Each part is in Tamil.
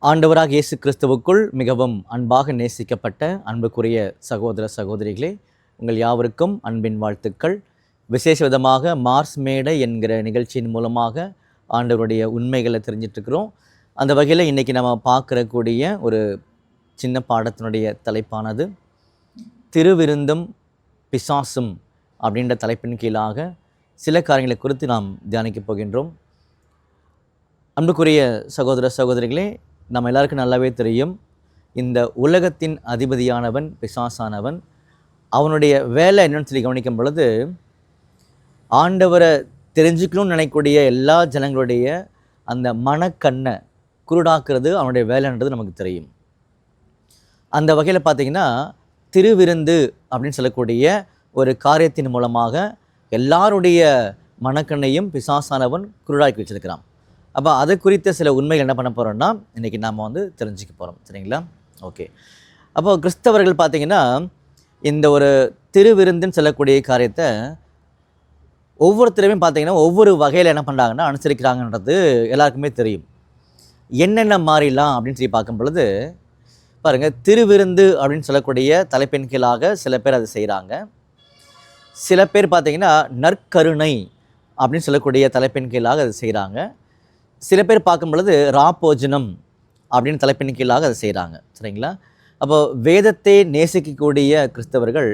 ஆண்டவராக இயேசு கிறிஸ்துவுக்குள் மிகவும் அன்பாக நேசிக்கப்பட்ட அன்புக்குரிய சகோதர சகோதரிகளே, உங்கள் யாவருக்கும் அன்பின் வாழ்த்துக்கள். விசேஷ விதமாக மார்ஸ் மேடை என்கிற நிகழ்ச்சியின் மூலமாக ஆண்டவருடைய உண்மைகளை தெரிஞ்சிட்ருக்கிறோம். அந்த வகையில் இன்றைக்கி நம்ம பார்க்கக்கூடிய ஒரு சின்ன பாடத்தினுடைய தலைப்பானது திருவிருந்தும் பிசாசும் அப்படின்ற தலைப்பின் கீழாக சில காரியங்களை குறித்து நாம் தியானிக்க போகின்றோம். அன்புக்குரிய சகோதர சகோதரிகளே, நம்ம எல்லாருக்கும் நல்லாவே தெரியும், இந்த உலகத்தின் அதிபதியானவன் பிசாசானவன். அவனுடைய வேலை என்னன்னு சொல்லி கவனிக்கும் பொழுது, ஆண்டவரை தெரிஞ்சுக்கணும்னு நினைக்கக்கூடிய எல்லா ஜனங்களுடைய அந்த மனக்கண்ணை குருடாக்குறது அவனுடைய வேலைன்றது நமக்கு தெரியும். அந்த வகையில் பார்த்திங்கன்னா, திருவிருந்து அப்படின்னு சொல்லக்கூடிய ஒரு காரியத்தின் மூலமாக எல்லாருடைய மனக்கண்ணையும் பிசாசானவன் குருடாக்கி வச்சிருக்கிறான். அப்போ அதை குறித்த சில உண்மைகள் என்ன பண்ண போகிறோம்னா இன்றைக்கி நாம் தெரிஞ்சுக்க போகிறோம். சரிங்களா? ஓகே. அப்போது கிறிஸ்தவர்கள் பார்த்திங்கன்னா இந்த ஒரு திருவிருந்துன்னு சொல்லக்கூடிய காரியத்தை ஒவ்வொருத்தருமே பார்த்திங்கன்னா ஒவ்வொரு வகையில் என்ன பண்ணுறாங்கன்னா அனுசரிக்கிறாங்கன்றது எல்லாருக்குமே தெரியும். என்னென்ன மாறிடலாம் அப்படின்னு சொல்லி பார்க்கும் பொழுது பாருங்கள், திருவிருந்து அப்படின்னு சொல்லக்கூடிய தலைப்பின் கீழாக சில பேர் அதை செய்கிறாங்க. சில பேர் பார்த்திங்கன்னா நற்கருணை அப்படின்னு சொல்லக்கூடிய தலைப்பின் கீழாக அதை செய்கிறாங்க. சில பேர் பார்க்கும் பொழுது ராப்போஜனம் அப்படின்னு தலைப்பின் கீழாக அதை செய்கிறாங்க. சரிங்களா? அப்போது வேதத்தை நேசிக்கக்கூடிய கிறிஸ்தவர்கள்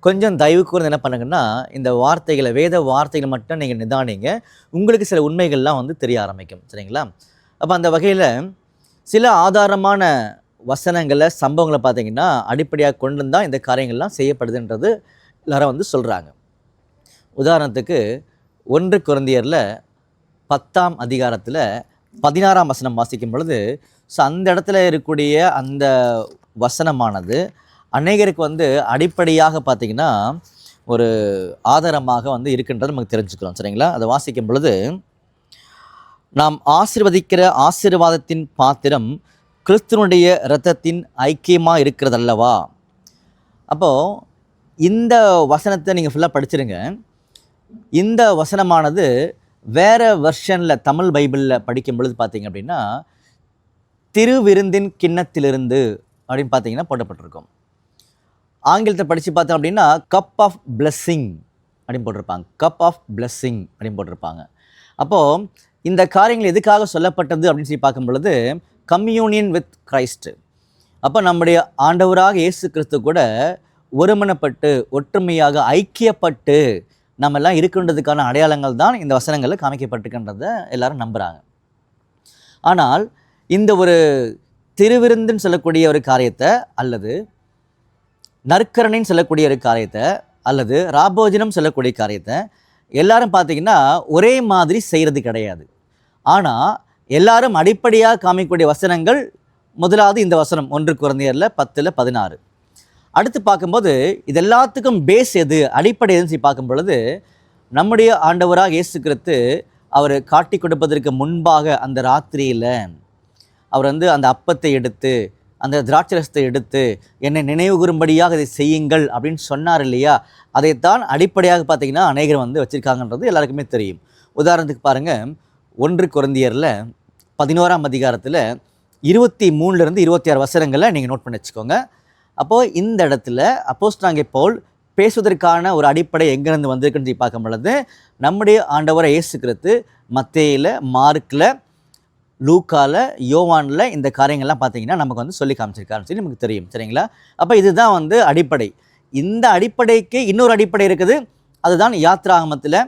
கொஞ்சம் தயவு கூர்ந்து என்ன பண்ணுங்கன்னா, இந்த வார்த்தைகளை வேத வார்த்தைகளை மட்டும் நீங்கள் நிதானிங்க, உங்களுக்கு சில உண்மைகள்லாம் தெரிய ஆரம்பிக்கும். சரிங்களா? அப்போ அந்த வகையில் சில ஆதாரமான வசனங்களை சம்பவங்களை பார்த்திங்கன்னா அடிப்படையாக கொண்டு தான் இந்த காரியங்கள்லாம் செய்யப்படுதுன்றது எல்லாரும் சொல்கிறாங்க. உதாரணத்துக்கு 1 கொரிந்தியரில் 10ஆம் அதிகாரத்தில் 16ஆம் வசனம் வாசிக்கும் பொழுது, ஸோ அந்த இடத்துல இருக்கக்கூடிய அந்த வசனமானது அநேகருக்கு அடிப்படையாக பார்த்திங்கன்னா ஒரு ஆதாரமாக இருக்கின்றது நமக்கு தெரிஞ்சுக்கிறோம். சரிங்களா? அதை வாசிக்கும் பொழுது, நாம் ஆசீர்வதிக்கிற ஆசீர்வாதத்தின் பாத்திரம் கிறிஸ்துவனுடைய இரத்தத்தின் ஐக்கியமாக இருக்கிறதல்லவா. அப்போது இந்த வசனத்தை நீங்கள் ஃபுல்லாக படிச்சிருங்க. இந்த வசனமானது வேறு வெர்ஷனில் தமிழ் பைபிளில் படிக்கும் பொழுது பார்த்திங்க அப்படின்னா திருவிருந்தின் கிண்ணத்திலிருந்து அப்படின்னு பார்த்திங்கன்னா போடப்பட்டிருக்கும். ஆங்கிலத்தை படித்து பார்த்தோம் அப்படின்னா கப் ஆஃப் பிளெஸ்ஸிங் அப்படின்னு போட்டிருப்பாங்க. கப் ஆஃப் பிளெஸ்ஸிங் அப்படின்னு போட்டிருப்பாங்க. அப்போது இந்த காரியங்கள் எதுக்காக சொல்லப்பட்டது அப்படின்னு சொல்லி பார்க்கும் பொழுது கம்யூனியன் வித் கிரைஸ்ட். அப்போ நம்முடைய ஆண்டவராக இயேசு கிறிஸ்து கூட ஒருமனப்பட்டு ஒற்றுமையாக ஐக்கியப்பட்டு நம்ம எல்லாம் இருக்கின்றதுக்கான அடையாளங்கள் தான் இந்த வசனங்களில் காமிக்கப்பட்டிருக்கின்றதை எல்லாரும் நம்புகிறாங்க. ஆனால் இந்த ஒரு திருவிருந்துன்னு சொல்லக்கூடிய ஒரு காரியத்தை அல்லது நற்கரணைன்னு சொல்லக்கூடிய ஒரு காரியத்தை அல்லது ராபோஜனம் சொல்லக்கூடிய காரியத்தை எல்லாரும் பார்த்திங்கன்னா ஒரே மாதிரி செய்கிறது கிடையாது. ஆனால் எல்லாரும் அடிப்படையாக காமிக்கக்கூடிய வசனங்கள், முதலாவது இந்த வசனம் 1 கொரிந்தியரில் 10:16. அடுத்து பார்க்கும்போது இது எல்லாத்துக்கும் பேஸ் எது, அடிப்படை எதுன்னு சொல்லி பார்க்கும் பொழுது நம்முடைய ஆண்டவராக இயேசு கிறிஸ்து அவர் காட்டி கொடுப்பதற்கு முன்பாக அந்த ராத்திரியில் அவர் அந்த அப்பத்தை எடுத்து அந்த திராட்சரசத்தை எடுத்து என்னை நினைவு கூறும்படியாக இதை செய்யுங்கள் அப்படின்னு சொன்னார் இல்லையா. அதைத்தான் அடிப்படையாக பார்த்திங்கன்னா அநேகர் வச்சுருக்காங்கன்றது எல்லாருக்குமே தெரியும். உதாரணத்துக்கு பாருங்கள், 1 கொரிந்தியரில் 11ஆம் அதிகாரத்தில் 23 26 வசனங்களை நீங்கள் நோட் பண்ணி வச்சுக்கோங்க. அப்போது இந்த இடத்துல அப்போஸ்தலனாகிய பவுல் பேசுவதற்கான ஒரு அடிப்படை எங்கேருந்து வந்திருக்குன்னு பார்க்கும் பொழுது நம்முடைய ஆண்டவரை இயேசு கிறிஸ்து மத்தேயில், மார்க்கில், லூக்காவில், யோவானில் இந்த காரியங்கள்லாம் பார்த்திங்கன்னா நமக்கு சொல்லி காமிச்சிருக்காருன்னு சொல்லி நமக்கு தெரியும். சரிங்களா? அப்போ இதுதான் அடிப்படை. இந்த அடிப்படைக்கு இன்னொரு அடிப்படை இருக்குது. அதுதான் யாத்ராகமத்தில்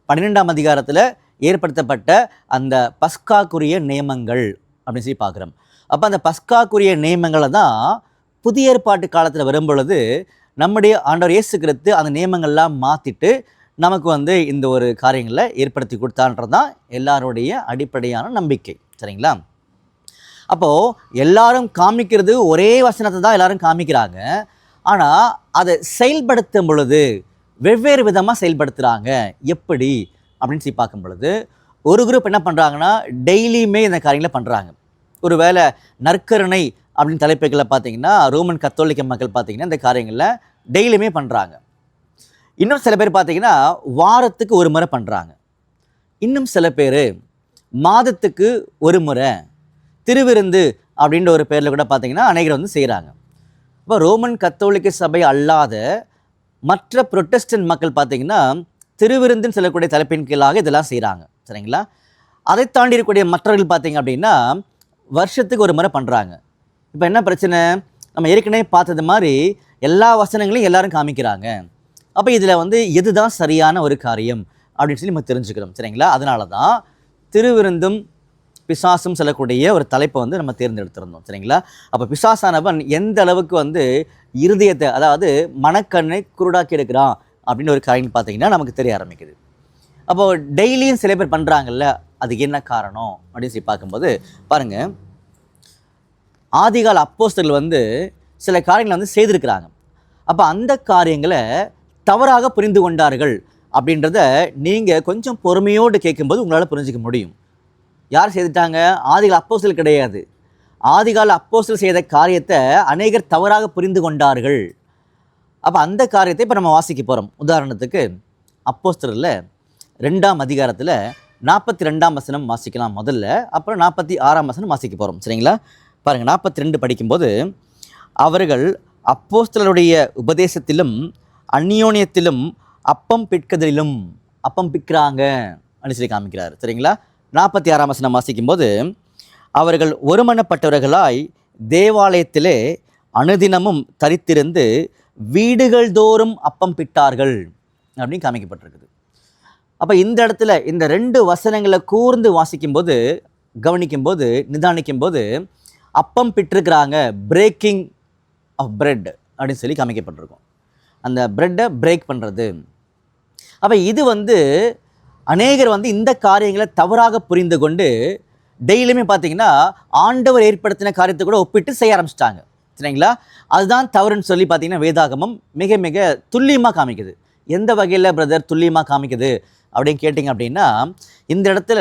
12ஆம் அதிகாரத்தில் ஏற்படுத்தப்பட்ட அந்த பஸ்காக்குரிய நியமங்கள் அப்படின்னு சொல்லி பார்க்குறோம். அப்போ அந்த பஸ்காக்குரிய நியமங்களை தான் புதிய ஏற்பாட்டு காலத்தில் வரும்பொழுது நம்முடைய ஆண்டவர் இயேசு கிறிஸ்து அந்த நியமங்கள்லாம் மாற்றிட்டு நமக்கு இந்த ஒரு காரியங்களை ஏற்படுத்தி கொடுத்தான்றது தான் எல்லாருடைய அடிப்படையான நம்பிக்கை. சரிங்களா? அப்போது எல்லாரும் காமிக்கிறது ஒரே வசனத்தை தான் எல்லாரும் காமிக்கிறாங்க. ஆனால் அதை செயல்படுத்தும் பொழுது வெவ்வேறு விதமாக செயல்படுத்துகிறாங்க. எப்படி அப்படின்னு சொல்லி பார்க்கும் பொழுது ஒரு குரூப் என்ன பண்ணுறாங்கன்னா டெய்லியுமே இந்த காரியங்களை பண்ணுறாங்க. ஒரு வேளை நற்கருணை அப்படின்னு தலைப்புகளை பார்த்திங்கன்னா ரோமன் கத்தோலிக்க மக்கள் பார்த்திங்கன்னா இந்த காரியங்களில் டெய்லியுமே பண்ணுறாங்க. இன்னும் சில பேர் பார்த்திங்கன்னா வாரத்துக்கு ஒரு முறை பண்ணுறாங்க. இன்னும் சில பேர் மாதத்துக்கு ஒரு முறை, திருவிருந்து அப்படின்ற ஒரு பேரில் கூட பார்த்தீங்கன்னா அநேகர் வந்து செய்கிறாங்க. இப்போ ரோமன் கத்தோலிக்க சபை அல்லாத மற்ற புரொட்டஸ்டன்ட் மக்கள் பார்த்தீங்கன்னா திருவிருந்துன்னு சொல்லக்கூடிய தலைப்பின் கீழாக இதெல்லாம் செய்கிறாங்க. சரிங்களா? அதை தாண்டி இருக்கக்கூடிய மற்றவர்கள் பார்த்தீங்க அப்படின்னா வருஷத்துக்கு ஒரு முறை பண்ணுறாங்க. இப்போ என்ன பிரச்சனை? நம்ம ஏற்கனவே பார்த்தது மாதிரி எல்லா வசனங்களையும் எல்லாரும் காமிக்கிறாங்க. அப்போ இதில் வந்து எதுதான் சரியான ஒரு காரியம் அப்படின்னு சொல்லி நம்ம தெரிஞ்சுக்கிறோம். சரிங்களா? அதனால தான் திருவிருந்தும் பிசாசும் சொல்லக்கூடிய ஒரு தலைப்பை வந்து நம்ம தேர்ந்தெடுத்திருந்தோம். சரிங்களா? அப்போ பிசாசானவன் எந்த அளவுக்கு வந்து இருதயத்தை, அதாவது மனக்கண்ணை குருடாக்கி எடுக்கிறான் அப்படின்னு ஒரு காரியம் பார்த்தீங்கன்னா நமக்கு தெரிய ஆரம்பிக்குது. அப்போது டெய்லியும் சில பேர் பண்ணுறாங்கல்ல, அதுக்கு என்ன காரணம் அப்படின்னு சொல்லி பார்க்கும்போது பாருங்கள், ஆதிகால அப்போஸ்தலர்கள் வந்து சில காரியங்களை வந்து செய்திருக்கிறாங்க. அப்போ அந்த காரியங்களை தவறாக புரிந்து கொண்டார்கள் அப்படின்றத நீங்கள் கொஞ்சம் பொறுமையோடு கேட்கும்போது உங்களால் புரிஞ்சிக்க முடியும். யார் செய்துட்டாங்க? ஆதிகால அப்போஸ்தலர் கிடையாது. ஆதிகால அப்போஸ்தலர் செய்த காரியத்தை அநேகர் தவறாக புரிந்து கொண்டார்கள். அப்போ அந்த காரியத்தை இப்போ நம்ம வாசிக்க போகிறோம். உதாரணத்துக்கு அப்போஸ்தலரில் 2ஆம் அதிகாரத்தில் 42ஆம் வசனம் வாசிக்கலாம் முதல்ல, அப்புறம் 46ஆம் வசனம் வாசிக்க போகிறோம். சரிங்களா? பாருங்கள், 42 படிக்கும்போது, அவர்கள் அப்போஸ்தலருடைய உபதேசத்திலும் அந்நியோன்யத்திலும் அப்பம் பிற்கதிலும், அப்பம் பிற்கிறாங்க அப்படின்னு சொல்லி காமிக்கிறார். சரிங்களா? 46ஆம் வசனம் வாசிக்கும்போது, அவர்கள் ஒருமனப்பட்டவர்களாய் தேவாலயத்திலே அனுதினமும் தரித்திருந்து வீடுகள் தோறும் அப்பம் பிட்டார்கள் அப்படின்னு காமிக்கப்பட்டிருக்குது. அப்போ இந்த இடத்துல இந்த 2 வசனங்களை கூர்ந்து வாசிக்கும்போது, கவனிக்கும்போது, நிதானிக்கும்போது அப்பம் பிட்டிருக்கிறாங்க, பிரேக்கிங் ஆஃப் பிரெட் அப்படின்னு சொல்லி காமிக்கப்பட்டிருக்கும். அந்த பிரெட்டை பிரேக் பண்ணுறது. அப்போ இது வந்து அநேகர் வந்து இந்த காரியங்களை தவறாக புரிந்து கொண்டு டெய்லியுமே பார்த்தீங்கன்னா ஆண்டவர் ஏற்படுத்தின காரியத்தை கூட ஒப்பிட்டு செய்ய ஆரம்பிச்சிட்டாங்க. சரிங்களா? அதுதான் தவறுன்னு சொல்லி பார்த்தீங்கன்னா வேதாகமம் மிக மிக துல்லியமாக காமிக்குது. எந்த வகையில் பிரதர் துல்லியமாக காமிக்குது அப்படின்னு கேட்டிங்க அப்படின்னா, இந்த இடத்துல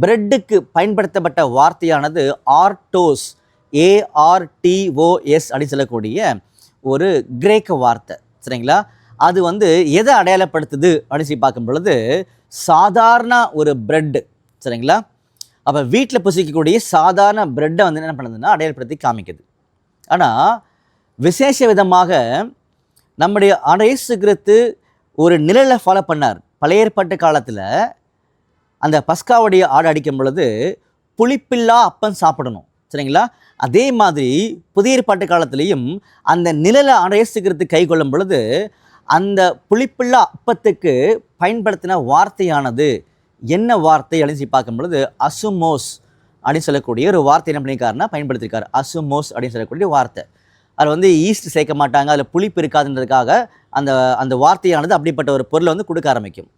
பிரெட்டுக்கு பயன்படுத்தப்பட்ட வார்த்தையானது ஆர்டோஸ், ARTOS அப்படின்னு சொல்லக்கூடிய ஒரு கிரேக்க வார்த்தை. சரிங்களா? அது வந்து எதை அடையாளப்படுத்துது அப்படின்னு சொல்லி பார்க்கும் பொழுது சாதாரண ஒரு பிரெட்டு. சரிங்களா? அப்போ வீட்டில் புசிக்கக்கூடிய சாதாரண பிரெட்டை வந்து என்ன பண்ணுதுன்னா அடையாளப்படுத்தி காமிக்குது. ஆனால் விசேஷ விதமாக நம்முடைய இயேசு கிறிஸ்து ஒரு நிழலை ஃபாலோ பண்ணார். பழைய ஏற்பாட்டு காலத்தில் அந்த பஸ்காவுடைய ஆடு அடிக்கும் பொழுது புளிப்பில்லா அப்பம் சாப்பிடணும். சரிங்களா? அதே மாதிரி புதிய ஏற்பாட்டு காலத்திலையும் அந்த நிழலை இயேசு கிறிஸ்து கை கொள்ளும் பொழுது அந்த புளிப்பில்லா அப்பத்துக்கு பயன்படுத்தின வார்த்தையானது என்ன வார்த்தை அப்படின்னு சொல்லி பார்க்கும் பொழுது அசுமோஸ் அப்படின்னு சொல்லக்கூடிய ஒரு வார்த்தை என்ன பண்ணியிருக்காருன்னா பயன்படுத்தியிருக்காரு. அசுமோஸ் அப்படின்னு சொல்லக்கூடிய வார்த்தை. அதில் வந்து ஈஸ்ட் சேர்க்க மாட்டாங்க, அதில் புளிப்பு இருக்காதுன்றதுக்காக அந்த அந்த வார்த்தையானது அப்படிப்பட்ட ஒரு பொருளை வந்து கொடுக்க ஆரம்பிக்கும்.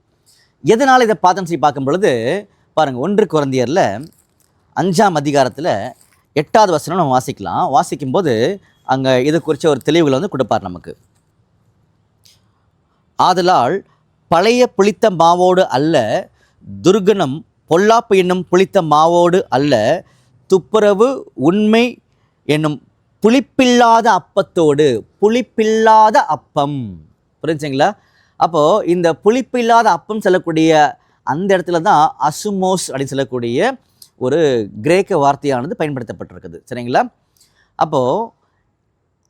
எதனால் இதை பார்த்தோன்னு சொல்லி பார்க்கும் பொழுது பாருங்கள், 1 கொரிந்தியரில் 5ஆம் அதிகாரத்தில் 8வது வசனம் நம்ம வாசிக்கலாம். வாசிக்கும்போது அங்கே இது குறித்த ஒரு தெளிவுகளை வந்து கொடுப்பார் நமக்கு. ஆதலால் பழைய புளித்த மாவோடு அல்ல, துர்குணம் பொல்லாப்பு என்னும் புளித்த மாவோடு அல்ல, துப்புரவு உண்மை என்னும் புளிப்பில்லாத அப்பத்தோடு. புளிப்பில்லாத அப்பம், புரிஞ்சுங்களா? அப்போது இந்த புளிப்பில்லாத அப்பம் சொல்லக்கூடிய அந்த இடத்துல தான் அசுமோஸ் அப்படின்னு சொல்லக்கூடிய ஒரு கிரேக்க வார்த்தையானது பயன்படுத்தப்பட்டிருக்குது. சரிங்களா? அப்போது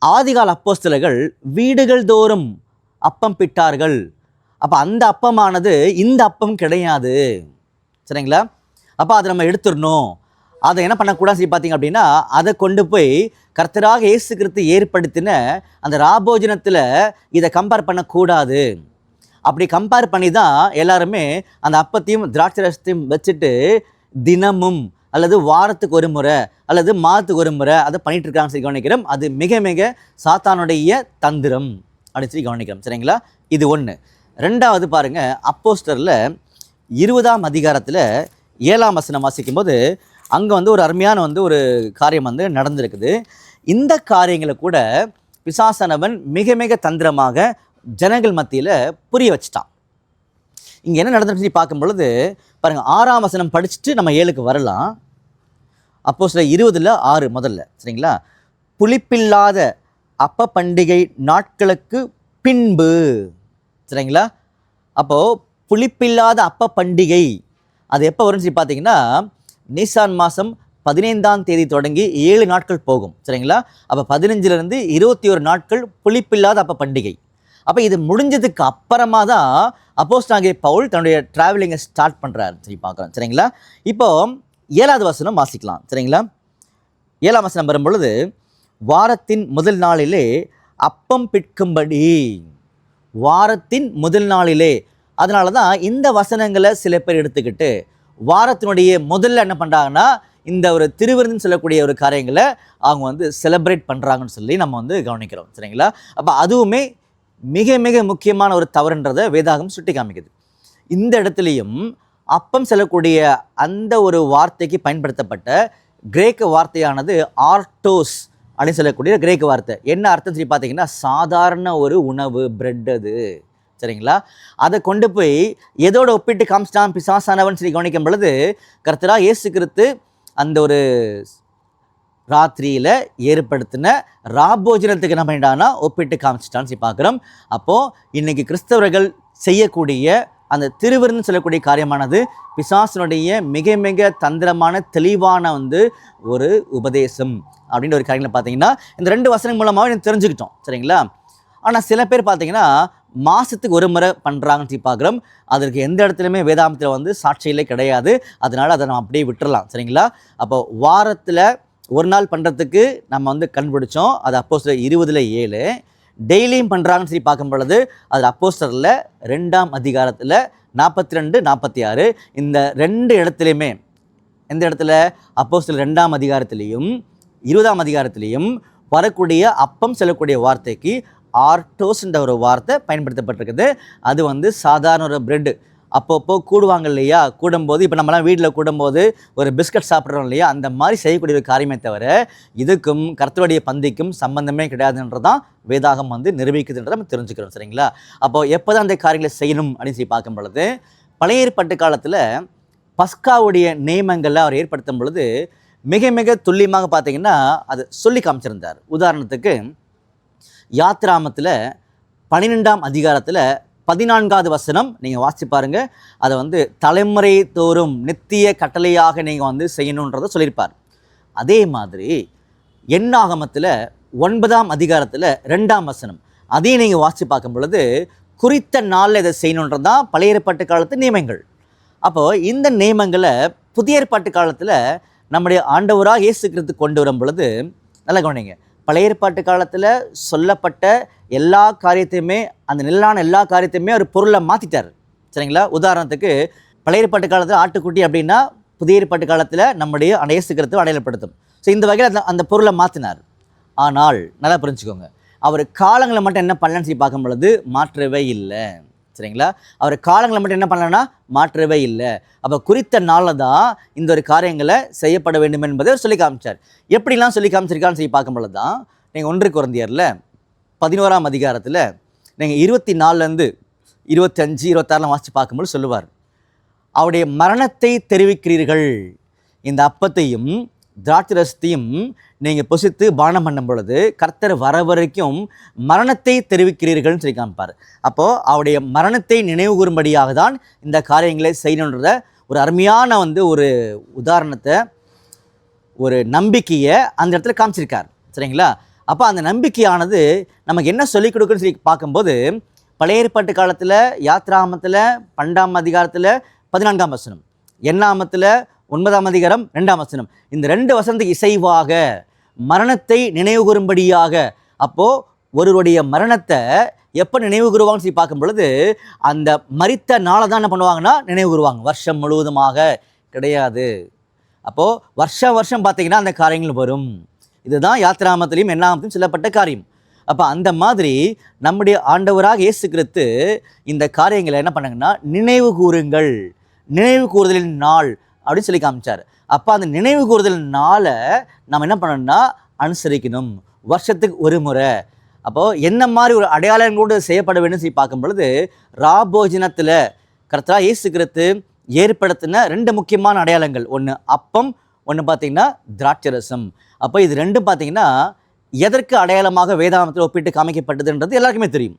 ஆதிகால அப்போஸ்தலர்கள் வீடுகள் தோறும் அப்பம் பிட்டார்கள். அப்போ அந்த அப்பமானது இந்த அப்பம் கிடையாது. சரிங்களா? அப்போ அதை நம்ம எடுத்துடணும். அதை என்ன பண்ணக்கூடாது சொல்லி பார்த்தீங்க அப்படின்னா, அதை கொண்டு போய் கர்த்தராக இயேசு கிறிஸ்து ஏற்படுத்தின அந்த ராபோஜனத்தில் இதை கம்பேர் பண்ணக்கூடாது. அப்படி கம்பேர் பண்ணி தான் எல்லாருமே அந்த அப்பத்தையும் திராட்சை ரசத்தையும் வச்சுட்டு தினமும் அல்லது வாரத்துக்கு ஒரு முறை அல்லது மாதத்துக்கு ஒரு முறை அதை பண்ணிட்டு இருக்காங்கன்னு சொல்லி கவனிக்கிறோம். அது மிக மிக சாத்தானுடைய தந்திரம் அப்படின்னு சொல்லி கவனிக்கிறோம். சரிங்களா? இது ஒன்று. 2வது பாருங்கள், அப்போஸ்தலரில் 20ஆம் அதிகாரத்தில் 7ஆம் வசனம் வாசிக்கும்போது அங்கே வந்து ஒரு அருமையான வந்து ஒரு காரியம் வந்து நடந்திருக்குது. இந்த காரியங்களை கூட பிசாசானவன் மிக மிக தந்திரமாக ஜனங்கள் மத்தியில் புரிய வச்சுட்டான். இங்கே என்ன நடந்துன்னு சொல்லி பார்க்கும் பொழுது பாருங்கள், 6ஆம் வசனம் படிச்சுட்டு நம்ம 7க்கு வரலாம். அப்போஸ்தலர் 20:6 முதல்ல. சரிங்களா? புளிப்பில்லாத அப்ப பண்டிகை நாட்களுக்கு பின்பு. சரிங்களா? அப்போது புளிப்பில்லாத அப்ப பண்டிகை அது எப்போ வரும்னு சொல்லி பார்த்தீங்கன்னா நீசான் மாதம் 15ஆம் தேதி தொடங்கி 7 நாட்கள் போகும். சரிங்களா? அப்போ 15லேருந்து 21 நாட்கள் புளிப்பில்லாத அப்போ பண்டிகை. அப்போ இது முடிஞ்சதுக்கு அப்புறமா தான் அப்போஸ்தலனாகிய பவுல் தன்னுடைய ட்ராவலிங்கை ஸ்டார்ட் பண்ணுறாரு. சரி, பார்க்குறோம். சரிங்களா? இப்போ 7வது வசனம் வாசிக்கலாம். சரிங்களா? 7ஆம் வசனம் வரும்பொழுது, வாரத்தின் முதல் நாளிலே அப்பம் பிட்கும்படி. வாரத்தின் முதல் நாளிலே. அதனால தான் இந்த வசனங்களை சில பேர் எடுத்துக்கிட்டு வாரத்தினுடைய முதல்ல என்ன பண்ணுறாங்கன்னா இந்த ஒரு திருவிருந்துன்னு சொல்லக்கூடிய ஒரு காரியங்களை அவங்க வந்து செலிப்ரேட் பண்ணுறாங்கன்னு சொல்லி நம்ம வந்து கவனிக்கிறோம். சரிங்களா? அப்போ அதுவுமே மிக மிக முக்கியமான ஒரு தவறுன்றதை வேதாகம் சுட்டி காமிக்குது. இந்த இடத்துலையும் அப்பம் செல்லக்கூடிய அந்த ஒரு வார்த்தைக்கு பயன்படுத்தப்பட்ட கிரேக்க வார்த்தையானது ஆர்டோஸ் அப்படின்னு சொல்லக்கூடிய கிரேக்க வார்த்தை. என்ன அர்த்தம் சொல்லி பார்த்தீங்கன்னா, சாதாரண ஒரு உணவு, பிரெட் அது. சரிங்களா? அதை கொண்டு போய் எதோட ஒப்பிட்டு காமிச்சிட்டான் பிசாசானவன் சொல்லி கவனிக்கும் பொழுது, கர்த்தராகிய இயேசு கிறிஸ்து அந்த ஒரு ராத்திரியில் ஏற்படுத்தின ராபோஜனத்துக்கு என்ன பண்ணிட்டான்னா ஒப்பிட்டு காமிச்சிட்டான்னு சொல்லி பார்க்குறோம். அப்போது இன்றைக்கி கிறிஸ்தவர்கள் செய்யக்கூடிய அந்த திருவிருந்து சொல்லக்கூடிய காரியமானது பிசாசனுடைய மிக மிக தந்திரமான தெளிவான வந்து ஒரு உபதேசம் அப்படின்ற ஒரு காரியங்களை பார்த்தீங்கன்னா இந்த 2 வசனம் மூலமாக எனக்கு தெரிஞ்சுக்கிட்டோம். சரிங்களா? ஆனால் சில பேர் பார்த்தீங்கன்னா மாதத்துக்கு ஒரு முறை பண்ணுறாங்கன்னு சொல்லி பார்க்குறோம். அதற்கு எந்த இடத்துலையுமே வேதாந்தத்தில் வந்து சாட்சியிலே கிடையாது. அதனால் அதை நம்ம அப்படியே விட்டுறலாம். சரிங்களா? அப்போ வாரத்தில் ஒரு நாள் பண்ணுறதுக்கு நம்ம வந்து கண்டுபிடிச்சோம். அது அப்போஸ்தலர் 20:7. டெய்லியும் பண்ணுறாங்கன்னு சொல்லி பார்க்கும் பொழுது அது அப்போஸ்தலரில் 2ஆம் அதிகாரத்தில் 42, 46. இந்த 2 இடத்துலையுமே எந்த இடத்துல அப்போஸ்தலர் 2ஆம் அதிகாரத்திலையும் 20ஆம் அதிகாரத்திலையும் வரக்கூடிய அப்பம் செல்லக்கூடிய வார்த்தைக்கு ஆர்டோஸ்ன்ற ஒரு வார்த்தை பயன்படுத்தப்பட்டிருக்குது. அது வந்து சாதாரண ஒரு பிரெட். அப்பப்போ கூடுவாங்க இல்லையா? கூடும்போது இப்போ நம்மளாம் வீட்டில் கூடும்போது ஒரு பிஸ்கட் சாப்பிட்றோம் இல்லையா? அந்த மாதிரி செய்யக்கூடிய ஒரு காரியமே தவிர இதுக்கும் கர்த்தருடைய பந்திக்கும் சம்பந்தமே கிடையாதுன்றதான் வேதாகம் வந்து நிரூபிக்குதுன்றதை நம்ம தெரிஞ்சுக்கிறோம். சரிங்களா? அப்போது எப்போ தான் அந்த காரியங்களை செய்யணும் அப்படின்னு சொல்லி பார்க்கும் பொழுது, பழைய ஏற்பாட்டு காலத்தில் பஸ்காவுடைய நியமங்களை அவர் ஏற்படுத்தும் பொழுது மிக மிக துல்லியமாக பார்த்தீங்கன்னா அது சொல்லி காமிச்சிருந்தார். உதாரணத்துக்கு யாத்ராமத்தில் 12ஆம் அதிகாரத்தில் 14வது வசனம் நீங்கள் வாசித்து பாருங்கள். அதை வந்து தலைமுறை தோறும் நித்திய கட்டளையாக நீங்கள் வந்து செய்யணுன்றதை சொல்லியிருப்பார். அதே மாதிரி எண்ணாகமத்தில் 9ஆம் அதிகாரத்தில் 2ஆம் வசனம் அதையும் நீங்கள் வாசித்து பார்க்கும் பொழுது குறித்த நாளில் இதை செய்யணுன்றது தான் பழைய ஏற்பாட்டு காலத்து நியமங்கள். அப்போது இந்த நியமங்களை புதிய ஏற்பாட்டு காலத்தில் நம்முடைய ஆண்டவராக இயேசு கிறிஸ்து கொண்டு வரும் பொழுது நல்லா கவனிங்க. பழைய ஏற்பாட்டு காலத்தில் சொல்லப்பட்ட எல்லா காரியத்தையுமே அந்த நிலையான எல்லா காரியத்தையுமே ஒரு பொருளை மாற்றிட்டார். சரிங்களா? உதாரணத்துக்கு பழைய ஏற்பாட்டு காலத்தில் ஆட்டுக்குட்டி அப்படின்னா புதிய ஏற்பாட்டு காலத்தில் நம்முடைய இயேசு கிறிஸ்துவை அடையாளப்படுத்தும். ஸோ இந்த வகையில் அந்த பொருளை மாற்றினார். ஆனால் நல்லா புரிஞ்சுக்கோங்க, அவர் காலங்களை மட்டும் என்ன பண்ணலன்னு சொல்லி பார்க்கும் பொழுது மாற்றவே இல்லை. சரிங்களா? அவர் காலங்களை மட்டும் என்ன பண்ணலன்னா மாற்றவே இல்லை. அப்போ குறித்த நாளில் தான் இந்த ஒரு காரியங்களை செய்யப்பட வேண்டும் என்பதை அவர் சொல்லி காமிச்சார். எப்படிலாம் சொல்லி காமிச்சிருக்கான்னு சொல்லி பார்க்கும் பொழுது தான் நீங்கள் 1 கொரிந்தியரில் 11ஆம் அதிகாரத்தில் நீங்கள் 24லேருந்து 25, 26 வாசித்து பார்க்கும்போது சொல்லுவார், அவருடைய மரணத்தை தெரிவிக்கிறீர்கள். இந்த அப்பத்தையும் திராட்சரசத்தையும் நீங்கள் புசித்து பானம் பண்ணும் பொழுது கர்த்தர் வர வரைக்கும் மரணத்தை தெரிவிக்கிறீர்கள்னு சொல்லி காமிப்பார். அப்போது அவருடைய மரணத்தை நினைவு கூறும்படியாக தான் இந்த காரியங்களை செய்யணுன்றத ஒரு அருமையான வந்து ஒரு உதாரணத்தை, ஒரு நம்பிக்கையை அந்த இடத்துல காமிச்சிருக்கார். சரிங்களா? அப்போ அந்த நம்பிக்கையானது நமக்கு என்ன சொல்லிக் கொடுக்குன்னு சொல்லி பார்க்கும்போது பழைய ஏற்பாட்டு காலத்தில் யாத்ராமத்தில் 12ஆம் அதிகாரத்தில் 14ஆம் வசனம், எண்ணாமத்தில் 9ஆம் அதிகாரம் 2ஆம் வசனம், இந்த 2 வசனத்துக்கு இசைவாக மரணத்தை நினைவு கூறும்படியாக. அப்போது ஒருவருடைய மரணத்தை எப்போ நினைவு கூறுவாங்கன்னு சொல்லி பார்க்கும் பொழுது அந்த மரித்த நாளை தான் என்ன பண்ணுவாங்கன்னா நினைவு கூறுவாங்க. வருஷம் முழுவதுமாக கிடையாது. அப்போது வருஷம் வருஷம் பார்த்தீங்கன்னா அந்த காரியங்கள் வரும். இதுதான் யாத்ராமத்திலையும் எண்ணாமத்திலையும் சொல்லப்பட்ட காரியம். அப்போ அந்த மாதிரி நம்முடைய ஆண்டவராக இயேசு கிறிஸ்து இந்த காரியங்களை என்ன பண்ணாங்கன்னா நினைவு கூறுங்கள், நினைவு கூறுதலின் நாள் அப்படின்னு சொல்லி காமிச்சார். அப்போ அந்த நினைவு கூறுதல் நாளை நம்ம என்ன பண்ணணும்னா அனுசரிக்கணும், வருஷத்துக்கு ஒரு முறை. அப்போது என்ன மாதிரி ஒரு அடையாளங்களோடு செய்யப்பட வேண்டும் சொல்லி பார்க்கும் பொழுது ராபோஜனத்தில் கர்த்தராகிய இயேசு கிறிஸ்து ஏற்படுத்தின 2 முக்கியமான அடையாளங்கள், ஒன்று அப்பம், ஒன்று பார்த்திங்கன்னா திராட்சரசம். அப்போ இது 2 பார்த்திங்கன்னா எதற்கு அடையாளமாக வேதாகமத்தில் ஒப்பிட்டு காமிக்கப்பட்டதுன்றது எல்லாருக்குமே தெரியும்.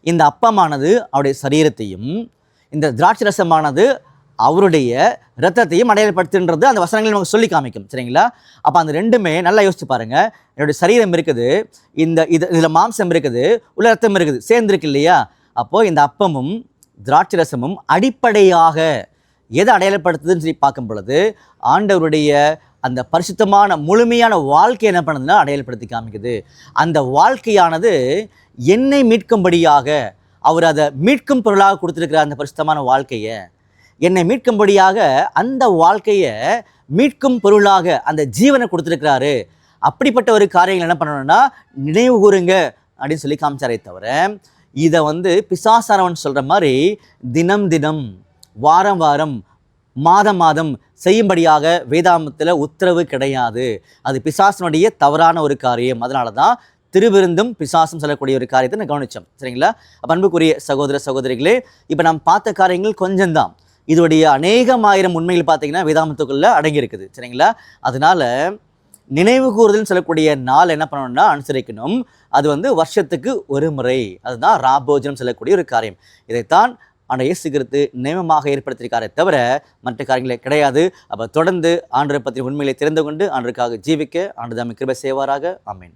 இந்த அப்பமானது அவருடைய சரீரத்தையும் இந்த திராட்சரசமானது அவருடைய இரத்தத்தையும் அடையாளப்படுத்துன்றது அந்த வசனங்கள் நமக்கு சொல்லி காமிக்கும். சரிங்களா? அப்போ அந்த ரெண்டுமே நல்லா யோசிச்சு பாருங்க. என்னுடைய சரீரம் இருக்குது, இதில் மாம்சம் இருக்குது, உள்ள ரத்தம் இருக்குது, சேர்ந்துருக்கு இல்லையா? அப்போது இந்த அப்பமும் திராட்சை ரசமும் அடிப்படையாக எதை அடையாளப்படுத்துதுன்னு சொல்லி பார்க்கும் பொழுது ஆண்டவருடைய அந்த பரிசுத்தமான முழுமையான வாழ்க்கை என்ன பண்ணுதுன்னா அடையாளப்படுத்தி காமிக்குது. அந்த வாழ்க்கையானது என்னை மீட்கும்படியாக அவர் அதை மீட்கும் பொருளாக கொடுத்துருக்கிறார். அந்த பரிசுத்தமான வாழ்க்கையை என்னை மீட்கும்படியாக அந்த வாழ்க்கையை மீட்கும் பொருளாக அந்த ஜீவனை கொடுத்துருக்கிறாரு. அப்படிப்பட்ட ஒரு காரியங்கள் என்ன பண்ணணும்னா நினைவு கூறுங்க அப்படின்னு சொல்லி காமிச்சாரே தவிர இதை பிசாசானவன் சொல்கிற மாதிரி தினம் தினம் வாரம் வாரம் மாதம் மாதம் செய்யும்படியாக வேதாமத்தில் உத்தரவு கிடையாது. அது பிசாசனுடைய தவறான ஒரு காரியம். அதனால தான் திருவிருந்தும் பிசாசும் சொல்லக்கூடிய ஒரு காரியத்தை நான் கவனித்தோம். சரிங்களா? அப்போ அன்புக்குரிய சகோதர சகோதரிகளே, இப்போ நாம் பார்த்த காரியங்கள் கொஞ்சம்தான். இதோடைய அநேகமாயிரம் உண்மைகள் பார்த்தீங்கன்னா வேதாமத்துக்குள்ளே அடங்கியிருக்குது. சரிங்களா? அதனால நினைவு கூறுதல்னு சொல்லக்கூடிய நாள் என்ன பண்ணணும்னா அனுசரிக்கணும். அது வருஷத்துக்கு ஒரு முறை. அதுதான் ராபோஜனம் சொல்லக்கூடிய ஒரு காரியம். இதைத்தான் ஆண்டவர் இயேசு கிறிஸ்து நியமமாக ஏற்படுத்தியிருக்காரே தவிர மற்ற காரியங்களே கிடையாது. அப்போ தொடர்ந்து ஆண்டவரை பற்றி உண்மைகளை தெரிந்து கொண்டு ஆண்டவருக்காக ஜீவிக்க ஆண்டவர் கிருபை செய்வாராக. ஆமென்.